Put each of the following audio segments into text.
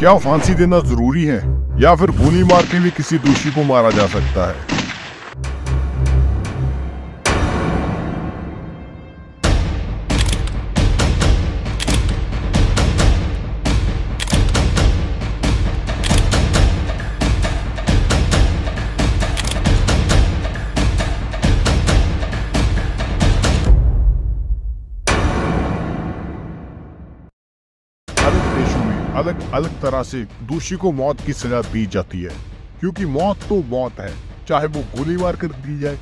क्या फांसी देना जरूरी है या फिर गोली मार के भी किसी दोषी को मारा जा सकता है? अलग अलग तरह से दोषी को मौत की सजा दी जाती है, क्योंकि मौत तो मौत है, चाहे वो गोली मार कर दी जाए,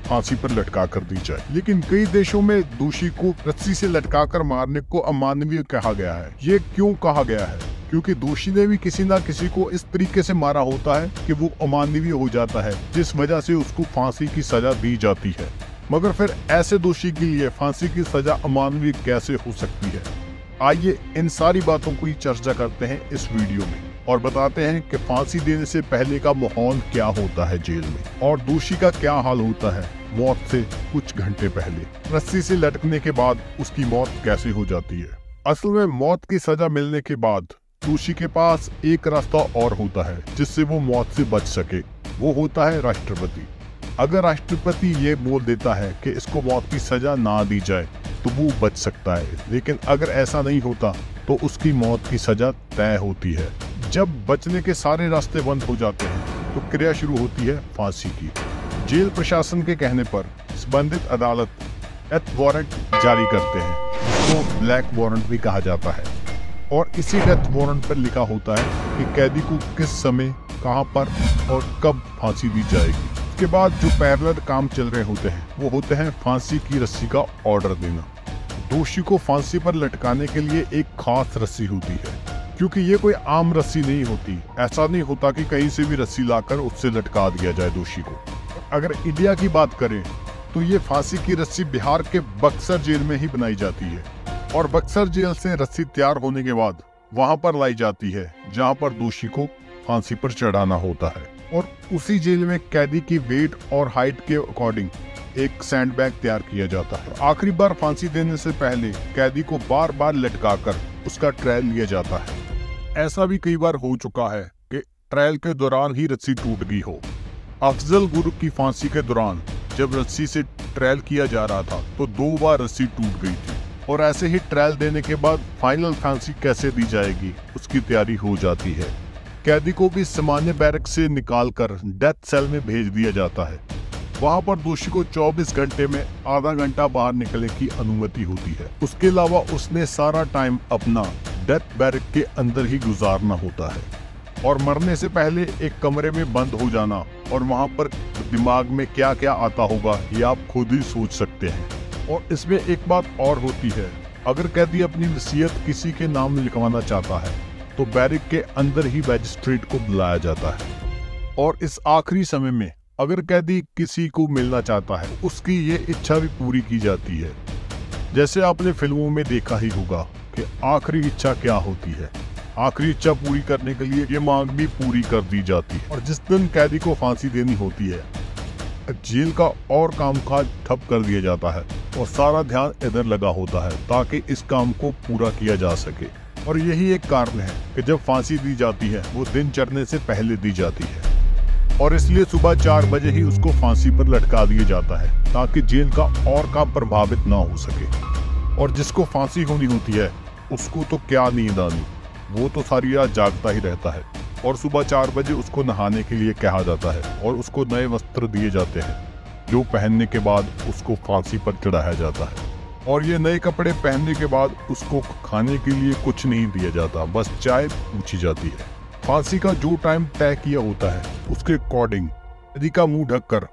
फांसी पर लटका कर दी जाए। लेकिन कई देशों में दोषी को रस्सी से लटका कर मारने को अमानवीय कहा गया है। ये क्यों कहा गया है? क्योंकि दोषी ने भी किसी न किसी को इस तरीके से मारा होता है कि वो अमानवीय हो जाता है, जिस वजह से उसको फांसी की सजा दी जाती है। मगर फिर ऐसे दोषी के लिए फांसी की सजा अमानवीय कैसे हो सकती है? आइए इन सारी बातों की चर्चा करते हैं इस वीडियो में और बताते हैं कि फांसी देने से पहले का माहौल क्या होता है जेल में, और दोषी का क्या हाल होता है मौत से कुछ घंटे पहले। रस्सी से लटकने के बाद उसकी मौत कैसे हो जाती है? असल में मौत की सजा मिलने के बाद दोषी के पास एक रास्ता और होता है जिससे वो मौत से बच सके। वो होता है राष्ट्रपति। अगर राष्ट्रपति ये बोल देता है कि इसको मौत की सजा ना दी जाए तो वो बच सकता है, लेकिन अगर ऐसा नहीं होता तो उसकी मौत की सजा तय होती है। जब बचने के सारे रास्ते बंद हो जाते हैं तो क्रिया शुरू होती है फांसी की। जेल प्रशासन के कहने पर संबंधित अदालत डेथ वारंट जारी करते हैं, जिसको ब्लैक वारंट भी कहा जाता है, और इसी डेथ वारंट पर लिखा होता है कि कैदी को किस समय, कहां पर और कब फांसी दी जाएगी। इसके बाद जो पैरेलल काम चल रहे होते हैं वो होते हैं फांसी की रस्सी का ऑर्डर देना। दोषी को फांसी पर लटकाने के लिए एक खास रस्सी होती है, क्योंकि ये कोई आम रस्सी नहीं होती। ऐसा नहीं होता कि कहीं से भी रस्सी लाकर उससे लटका दिया जाए दोषी को। अगर इंडिया की बात करें तो ये फांसी की रस्सी बिहार के बक्सर जेल में ही बनाई जाती है, और बक्सर जेल से रस्सी तैयार होने के बाद वहां पर लाई जाती है जहां पर दोषी को फांसी पर चढ़ाना होता है। और उसी जेल में कैदी की वेट और हाइट के अकॉर्डिंग एक सैंडबैग तैयार किया जाता है। आखिरी बार फांसी देने से पहले कैदी को बार बार लटकाकर उसका ट्रायल लिया जाता है। ऐसा भी कई बार हो चुका है कि ट्रायल के दौरान ही रस्सी टूट गई हो। अफजल गुरु की फांसी के दौरान जब रस्सी से ट्रायल किया जा रहा था तो 2 बार रस्सी टूट गई थी, और ऐसे ही ट्रायल देने के बाद फाइनल फांसी कैसे दी जाएगी उसकी तैयारी हो जाती है। कैदी को भी सामान्य बैरक से निकालकर डेथ सेल में भेज दिया जाता है। वहां पर दोषी को 24 घंटे में आधा घंटा बाहर निकलने की अनुमति होती है। उसके अलावा उसने सारा टाइम अपना डेथ बैरक के अंदर ही गुजारना होता है, और मरने से पहले एक कमरे में बंद हो जाना, और वहां पर दिमाग में क्या क्या आता होगा ये आप खुद ही सोच सकते हैं। और इसमें एक बात और होती है, अगर कैदी अपनी वसीयत किसी के नाम लिखवाना चाहता है तो बैरक के अंदर ही मैजिस्ट्रेट को बुलाया जाता है, और इस आखिरी समय में अगर कैदी किसी को मिलना चाहता है उसकी ये इच्छा भी पूरी की जाती है। जैसे आपने फिल्मों में देखा ही होगा कि आखिरी इच्छा क्या होती है। आखिरी इच्छा पूरी करने के लिए ये मांग भी पूरी कर दी जाती है। और जिस दिन कैदी को फांसी देनी होती है, जेल का और कामकाज ठप कर दिया जाता है और सारा ध्यान इधर लगा होता है ताकि इस काम को पूरा किया जा सके। और यही एक कारण है कि जब फांसी दी जाती है वो दिन चढ़ने से पहले दी जाती है, और इसलिए सुबह 4 बजे ही उसको फांसी पर लटका दिया जाता है ताकि जेल का और काम प्रभावित ना हो सके। और जिसको फांसी होनी होती है उसको तो क्या नींद आनी, वो तो सारी रात जागता ही रहता है। और सुबह 4 बजे उसको नहाने के लिए कहा जाता है और उसको नए वस्त्र दिए जाते हैं, जो पहनने के बाद उसको फांसी पर चढ़ाया जाता है। और ये नए कपड़े पहनने के बाद उसको खाने के लिए कुछ नहीं दिया जाता, बस चाय पूछी जाती है। फांसी का जो टाइम तय किया होता है उसके अकॉर्डिंग कैदी का मुंह ढककर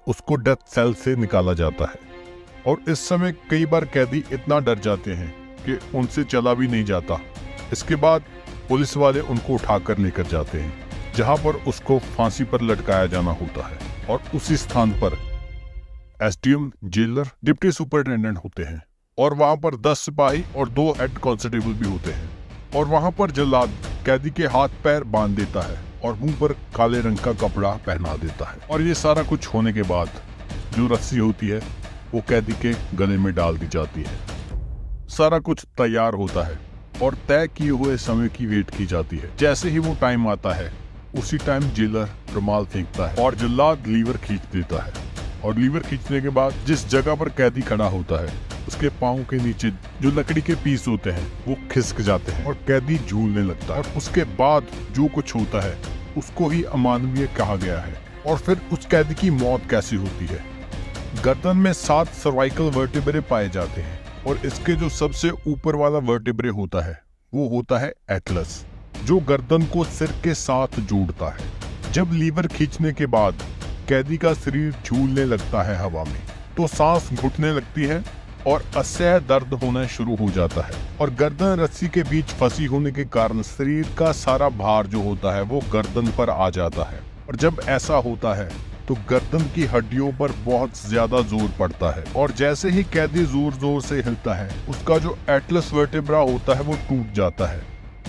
उसको डेथ सेल से निकाला जाता है। और इस समय कई बार कैदी इतना डर जाते हैं कि उनसे चला भी नहीं जाता। इसके बाद पुलिस वाले उनको उठाकर लेकर जाते हैं जहां पर उसको फांसी पर लटकाया जाना होता है, और उसी स्थान पर एसडीएम, जेलर, डिप्टी सुपरिटेंडेंट होते हैं, और वहां पर 10 सिपाही और 2 हेड कांस्टेबल भी होते हैं। और वहां पर जल्लाद कैदी के हाथ पैर बांध देता है और मुंह पर काले रंग का कपड़ा पहना देता है। और ये सारा कुछ होने के बाद जो रस्सी होती है वो कैदी के गले में डाल दी जाती है। सारा कुछ तैयार होता है और तय किए हुए समय की वेट की जाती है। जैसे ही वो टाइम आता है उसी टाइम जेलर रुमाल फेंकता है और जल्लाद लीवर खींच देता है। और लीवर खींचने के बाद जिस जगह पर कैदी खड़ा होता है उसके पाँव के नीचे जो लकड़ी के पीस होते हैं वो खिसक जाते हैं और कैदी झूलने लगता है। और उसके बाद जो कुछ होता है उसको ही अमानवीय कहा गया है। और फिर उस कैदी की मौत कैसे होती है? गर्दन में 7 सर्वाइकल वर्टिब्रे पाए जाते हैं और इसके जो सबसे ऊपर वाला वर्टिब्रे होता है वो होता है एटलस, जो गर्दन को सिर के साथ जोड़ता है। जब लीवर खींचने के बाद कैदी का शरीर झूलने लगता है हवा में, तो सांस घुटने लगती है और असह्य दर्द होना शुरू हो जाता है। और गर्दन रस्सी के बीच फंसी होने के कारण शरीर का सारा भार जो होता है वो गर्दन पर आ जाता है। और जब ऐसा होता है तो गर्दन की हड्डियों पर बहुत ज्यादा जोर पड़ता है और जैसे ही कैदी जोर जोर से हिलता है उसका जो एटलस वर्टेब्रा होता है वो टूट जाता है।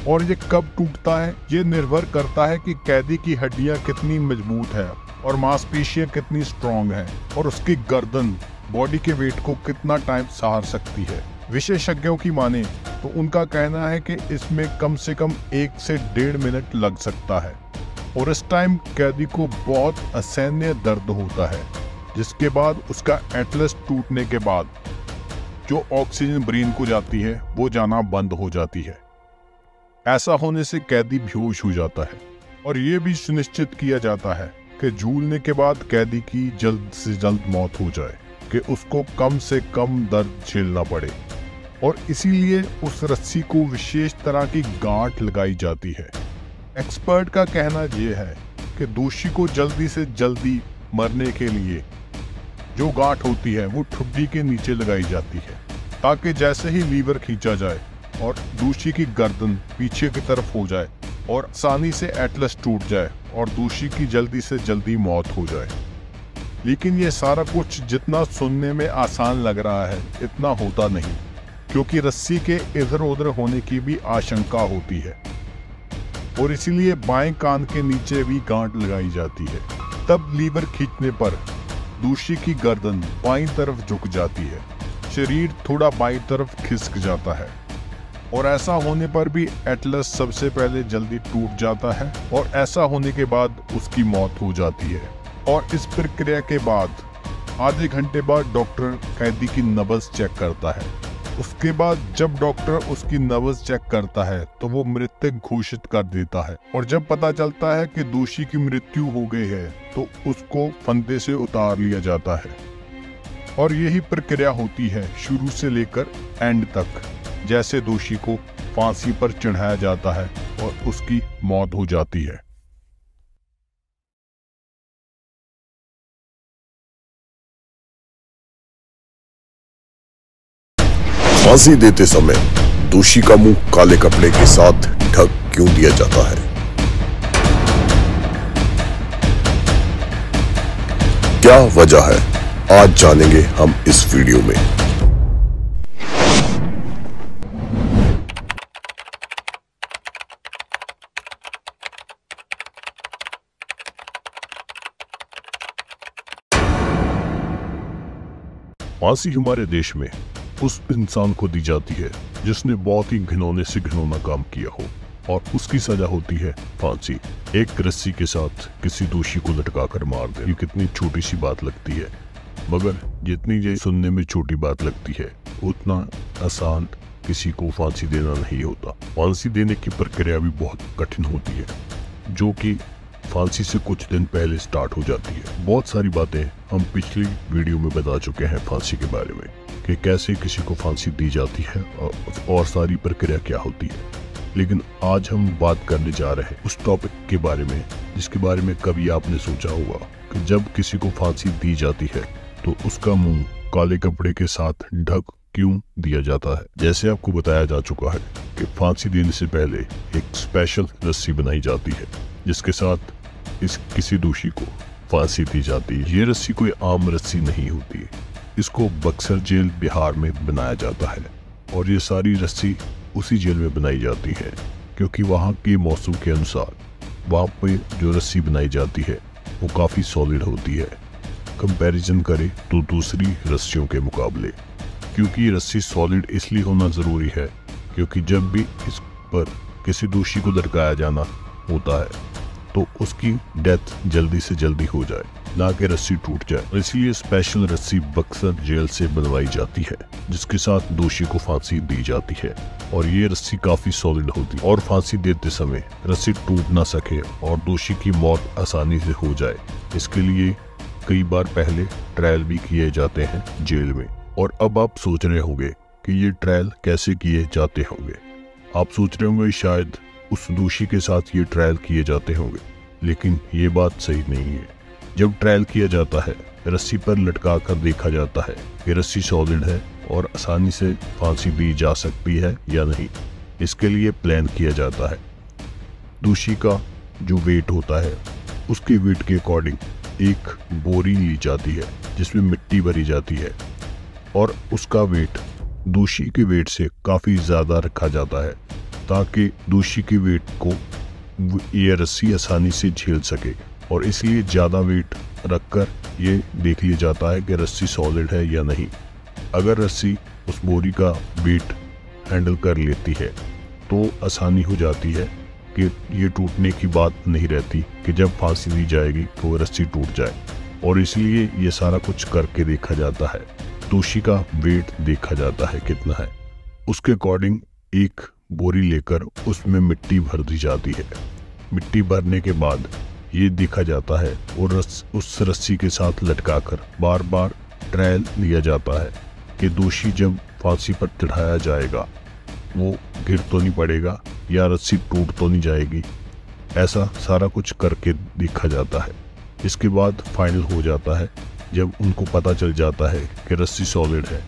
और ये कब टूटता है ये निर्भर करता है कि कैदी की हड्डियां कितनी मजबूत है और मांसपेशियां कितनी स्ट्रॉन्ग है और उसकी गर्दन बॉडी के वेट को कितना टाइम सहार सकती है। विशेषज्ञों की माने तो उनका कहना है कि इसमें कम से कम 1 से 1.5 मिनट लग सकता है। और इस टाइम कैदी को बहुत असहनीय दर्द होता है, जिसके बाद उसका एटलस टूटने के बाद जो ऑक्सीजन ब्रेन को जाती है वो जाना बंद हो जाती है। ऐसा होने से कैदी बेहोश हो जाता है और ये भी सुनिश्चित किया जाता है कि झूलने के बाद कैदी की जल्द से जल्द मौत हो जाए, कि उसको कम से कम दर्द झेलना पड़े। और इसीलिए उस रस्सी को विशेष तरह की गांठ लगाई जाती है। एक्सपर्ट का कहना यह है कि दोषी को जल्दी से जल्दी मरने के लिए जो गांठ होती है वो ठुड्डी के नीचे लगाई जाती है, ताकि जैसे ही लीवर खींचा जाए और दोषी की गर्दन पीछे की तरफ हो जाए और आसानी से एटलस टूट जाए और दोषी की जल्दी से जल्दी मौत हो जाए। लेकिन ये सारा कुछ जितना सुनने में आसान लग रहा है इतना होता नहीं, क्योंकि रस्सी के इधर उधर होने की भी आशंका होती है और इसीलिए बाएं कान के नीचे भी गांठ लगाई जाती है। तब लीवर खींचने पर दोषी की गर्दन बाईं तरफ झुक जाती है, शरीर थोड़ा बाईं तरफ खिसक जाता है और ऐसा होने पर भी एटलस सबसे पहले जल्दी टूट जाता है और ऐसा होने के बाद उसकी मौत हो जाती है। और इस प्रक्रिया के बाद आधे घंटे बाद डॉक्टर कैदी की नब्ज चेक करता है। उसके बाद जब डॉक्टर उसकी नब्ज चेक करता है तो वो मृतक घोषित कर देता है और जब पता चलता है कि दोषी की मृत्यु हो गई है तो उसको फंदे से उतार लिया जाता है। और यही प्रक्रिया होती है शुरू से लेकर एंड तक, जैसे दोषी को फांसी पर चढ़ाया जाता है और उसकी मौत हो जाती है। फांसी देते समय दोषी का मुंह काले कपड़े के साथ ढक क्यों दिया जाता है? क्या वजह है, आज जानेंगे हम इस वीडियो में। फांसी हमारे देश में उस इंसान को दी जाती है जिसने बहुत ही घिनौने से घिनौना काम किया हो और उसकी सजा होती है फांसी। एक रस्सी के साथ किसी दोषी को लटका कर मार दे, ये कितनी छोटी सी बात लगती है, मगर जितनी ये सुनने में छोटी बात लगती है उतना आसान किसी को फांसी देना नहीं होता। फांसी देने की प्रक्रिया भी बहुत कठिन होती है, जो कि फांसी से कुछ दिन पहले स्टार्ट हो जाती है। बहुत सारी बातें हम पिछली वीडियो में बता चुके हैं फांसी के बारे में, कि कैसे किसी को फांसी दी जाती है और सारी प्रक्रिया क्या होती है। लेकिन आज हम बात करने जा रहे हैं उस टॉपिक के बारे में जिसके बारे में कभी आपने सोचा होगा कि जब किसी को फांसी दी जाती है तो उसका मुंह काले कपड़े के साथ ढक क्यों दिया जाता है। जैसे आपको बताया जा चुका है कि फांसी देने से पहले एक स्पेशल रस्सी बनाई जाती है जिसके साथ किसी दोषी को फांसी दी जाती है। ये रस्सी कोई आम रस्सी नहीं होती है, इसको बक्सर जेल बिहार में बनाया जाता है और ये सारी रस्सी उसी जेल में बनाई जाती है क्योंकि वहाँ के मौसम के अनुसार वहाँ पे जो रस्सी बनाई जाती है वो काफ़ी सॉलिड होती है कंपैरिजन करें तो दूसरी रस्सियों के मुकाबले। क्योंकि ये रस्सी सॉलिड इसलिए होना ज़रूरी है क्योंकि जब भी इस पर किसी दोषी को लटकाया जाना होता है तो उसकी डेथ जल्दी से जल्दी हो जाए, ना कि रस्सी टूट जाए। इसलिए स्पेशल रस्सी बक्सर जेल से बनवाई जाती है जिसके साथ दोषी को फांसी दी जाती है। और ये रस्सी काफी सॉलिड होती है और फांसी देते समय रस्सी टूट ना सके और दोषी की मौत आसानी से हो जाए। इसके लिए कई बार पहले ट्रायल भी किए जाते हैं जेल में। और अब आप सोच रहे होंगे कि ये ट्रायल कैसे किए जाते होंगे। आप सोच रहे होंगे शायद उस दोषी के साथ ये ट्रायल किए जाते होंगे, लेकिन ये बात सही नहीं है। जब ट्रायल किया जाता है रस्सी पर लटका कर देखा जाता है कि रस्सी सॉलिड है और आसानी से फांसी दी जा सकती है या नहीं। इसके लिए प्लान किया जाता है। दोषी का जो वेट होता है उसके वेट के अकॉर्डिंग एक बोरी ली जाती है जिसमें मिट्टी भरी जाती है और उसका वेट दोषी के वेट से काफ़ी ज़्यादा रखा जाता है ताकि दोषी के वेट को ये रस्सी आसानी से झेल सके। और इसलिए ज़्यादा वेट रखकर ये देख लिया जाता है कि रस्सी सॉलिड है या नहीं। अगर रस्सी उस बोरी का वेट हैंडल कर लेती है तो आसानी हो जाती है कि ये टूटने की बात नहीं रहती कि जब फांसी दी जाएगी तो रस्सी टूट जाए। और इसलिए ये सारा कुछ करके देखा जाता है। दोषी का वेट देखा जाता है कितना है, उसके अकॉर्डिंग एक बोरी लेकर उसमें मिट्टी भर दी जाती है। मिट्टी भरने के बाद ये देखा जाता है और उस रस्सी के साथ लटकाकर बार बार ट्रायल लिया जाता है कि दोषी जब फांसी पर चढ़ाया जाएगा वो गिर तो नहीं पड़ेगा या रस्सी टूट तो नहीं जाएगी। ऐसा सारा कुछ करके देखा जाता है। इसके बाद फाइनल हो जाता है जब उनको पता चल जाता है कि रस्सी सॉलिड है।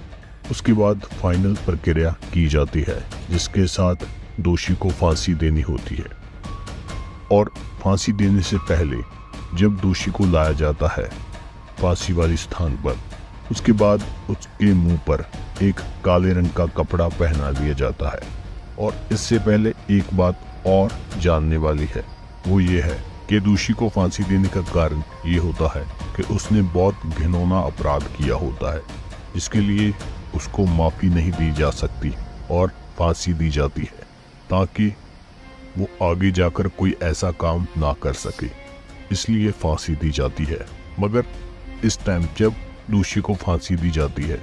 उसके बाद फाइनल प्रक्रिया की जाती है जिसके साथ दोषी को फांसी देनी होती है। और फांसी देने से पहले जब दोषी को लाया जाता है फांसी वाले स्थान पर, उसके बाद उसके मुंह पर एक काले रंग का कपड़ा पहना दिया जाता है। और इससे पहले एक बात और जानने वाली है, वो ये है कि दोषी को फांसी देने का कारण ये होता है कि उसने बहुत घिनौना अपराध किया होता है जिसके लिए उसको माफ़ी नहीं दी जा सकती और फांसी दी जाती है ताकि वो आगे जाकर कोई ऐसा काम ना कर सके, इसलिए फांसी दी जाती है। मगर इस टाइम जब दोषी को फांसी दी जाती है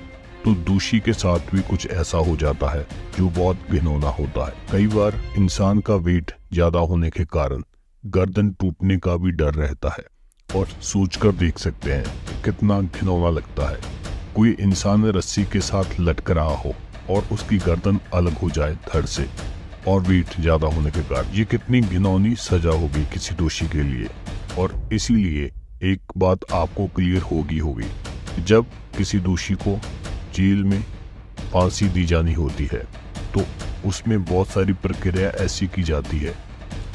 तो दोषी के साथ भी कुछ ऐसा हो जाता है जो बहुत घिनौना होता है। कई बार इंसान का वेट ज़्यादा होने के कारण गर्दन टूटने का भी डर रहता है। और सोचकर देख सकते हैं कितना घिनौना लगता है कोई इंसान रस्सी के साथ लटक रहा हो और उसकी गर्दन अलग हो जाए धड़ से और वेट ज़्यादा होने के कारण। ये कितनी घिनौनी सजा होगी किसी दोषी के लिए। और इसीलिए एक बात आपको क्लियर होगी जब किसी दोषी को जेल में फांसी दी जानी होती है तो उसमें बहुत सारी प्रक्रिया ऐसी की जाती है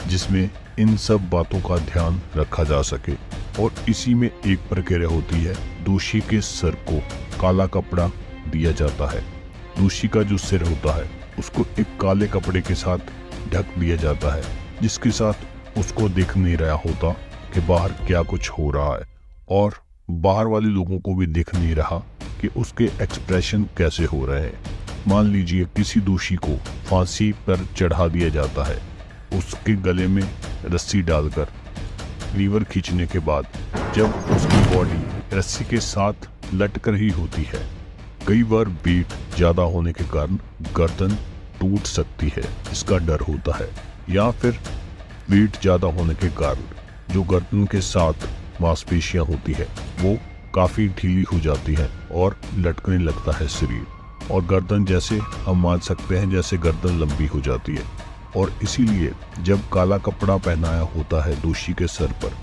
जिसमें इन सब बातों का ध्यान रखा जा सके। और इसी में एक प्रक्रिया होती है, दोषी के सर को काला कपड़ा दिया जाता है। दोषी का जो सिर होता है उसको एक काले कपड़े के साथ ढक दिया जाता है जिसके साथ उसको दिख नहीं रहा होता कि बाहर क्या कुछ हो रहा है और बाहर वाले लोगों को भी दिख नहीं रहा कि उसके एक्सप्रेशन कैसे हो रहे हैं। मान लीजिए किसी दोषी को फांसी पर चढ़ा दिया जाता है, उसके गले में रस्सी डालकर लीवर खींचने के बाद जब उसकी बॉडी रस्सी के साथ लटक रही होती है, कई बार वेट ज़्यादा होने के कारण गर्दन टूट सकती है, इसका डर होता है। या फिर वेट ज़्यादा होने के कारण जो गर्दन के साथ मांसपेशियां होती है वो काफ़ी ढीली हो जाती है और लटकने लगता है शरीर। और गर्दन जैसे हम मान सकते हैं जैसे गर्दन लंबी हो जाती है। और इसीलिए जब काला कपड़ा पहनाया होता है दोषी के सर पर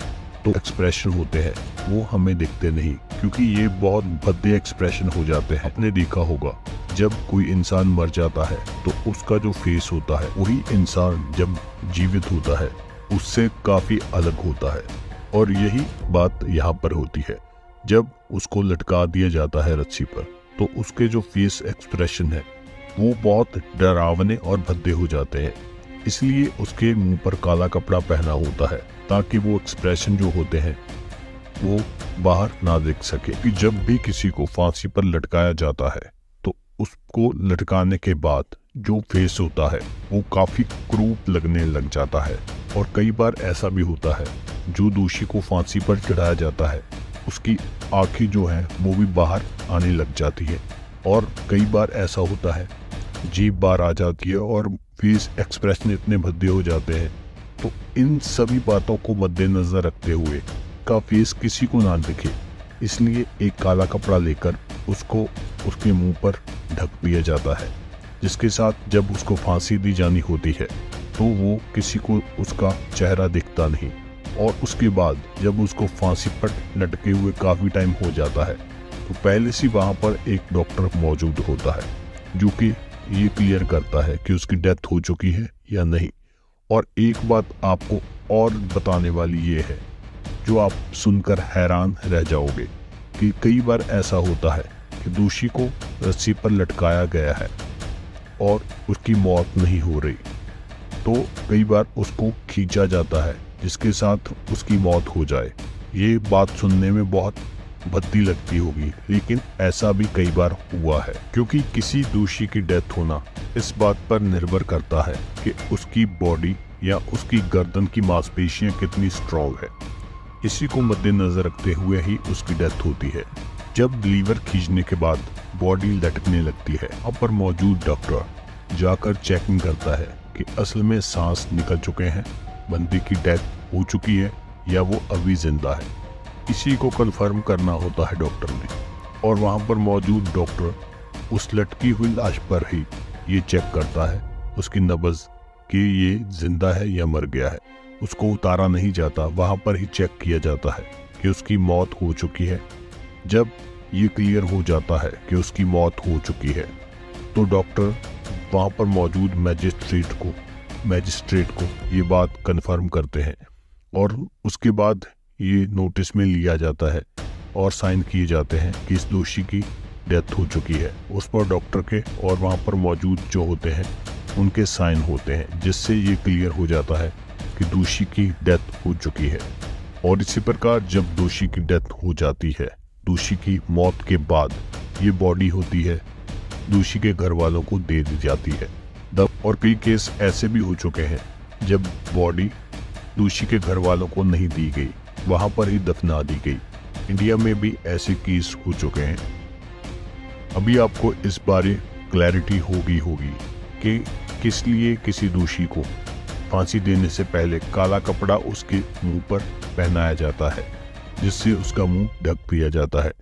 तो एक्सप्रेशन होते हैं वो हमें दिखते नहीं, क्योंकि ये बहुत भद्दे एक्सप्रेशन हो जाते हैं। आपने देखा होगा जब कोई इंसान मर जाता है तो उसका जो फेस होता है वही इंसान जब जीवित होता है उससे काफ़ी अलग होता है। और यही बात यहाँ पर होती है, जब उसको लटका दिया जाता है रस्सी पर तो उसके जो फेस एक्सप्रेशन है वो बहुत डरावने और भद्दे हो जाते हैं। इसलिए उसके मुंह पर काला कपड़ा पहना होता है ताकि वो एक्सप्रेशन जो होते हैं वो बाहर ना दिख सके। कि जब भी किसी को फांसी पर लटकाया जाता है तो उसको लटकाने के बाद जो फेस होता है वो काफी क्रूप लगने लग जाता है। और कई बार ऐसा भी होता है, जो दोषी को फांसी पर चढ़ाया जाता है उसकी आंखें जो हैं वो भी बाहर आने लग जाती है। और कई बार ऐसा होता है, जीभ बाहर आ जाती है और फेस एक्सप्रेशन इतने भद्दे हो जाते हैं। तो इन सभी बातों को मद्देनजर रखते हुए का फेस किसी को ना दिखे, इसलिए एक काला कपड़ा लेकर उसको उसके मुंह पर ढक दिया जाता है, जिसके साथ जब उसको फांसी दी जानी होती है तो वो किसी को उसका चेहरा दिखता नहीं। और उसके बाद जब उसको फांसी पर लटके हुए काफी टाइम हो जाता है तो पहले से वहां पर एक डॉक्टर मौजूद होता है जो कि ये क्लियर करता है कि उसकी डेथ हो चुकी है या नहीं। और एक बात आपको और बताने वाली ये है जो आप सुनकर हैरान रह जाओगे कि कई बार ऐसा होता है कि दोषी को रस्सी पर लटकाया गया है और उसकी मौत नहीं हो रही, तो कई बार उसको खींचा जाता है जिसके साथ उसकी मौत हो जाए। ये बात सुनने में बहुत भद्दी लगती होगी, लेकिन ऐसा भी कई बार हुआ है। क्योंकि किसी दोषी की डेथ होना इस बात पर निर्भर करता है कि उसकी बॉडी या उसकी गर्दन की मांसपेशियां कितनी स्ट्रॉन्ग है। इसी को मद्देनजर रखते हुए ही उसकी डेथ होती है। जब लीवर खींचने के बाद बॉडी लटकने लगती है, वहाँ पर मौजूद डॉक्टर जाकर चेकिंग करता है कि असल में सांस निकल चुके हैं, बंदे की डेथ हो चुकी है या वो अभी जिंदा है। इसी को कंफर्म करना होता है डॉक्टर ने। और वहाँ पर मौजूद डॉक्टर उस लटकी हुई लाश पर ही ये चेक करता है उसकी नब्ज कि ये जिंदा है या मर गया है। उसको उतारा नहीं जाता, वहाँ पर ही चेक किया जाता है कि उसकी मौत हो चुकी है। जब ये क्लियर हो जाता है कि उसकी मौत हो चुकी है तो डॉक्टर वहाँ पर मौजूद मैजिस्ट्रेट को ये बात कंफर्म करते हैं और उसके बाद ये नोटिस में लिया जाता है और साइन किए जाते हैं कि इस दोषी की डेथ हो चुकी है। उस पर डॉक्टर के और वहाँ पर मौजूद जो होते हैं उनके साइन होते हैं, जिससे ये क्लियर हो जाता है कि दोषी की डेथ हो चुकी है। और इसी प्रकार जब दोषी की डेथ हो जाती है, दोषी की मौत के बाद ये बॉडी होती है दोषी के घर वालों को दे दी जाती है। और कई केस ऐसे भी हो चुके हैं जब बॉडी दोषी के घर वालों को नहीं दी गई, वहां पर ही दफना दी गई। इंडिया में भी ऐसे केस हो चुके हैं। अभी आपको इस बारे क्लैरिटी होगी कि किस लिए किसी दोषी को फांसी देने से पहले काला कपड़ा उसके मुंह पर पहनाया जाता है, जिससे उसका मुंह ढक दिया जाता है।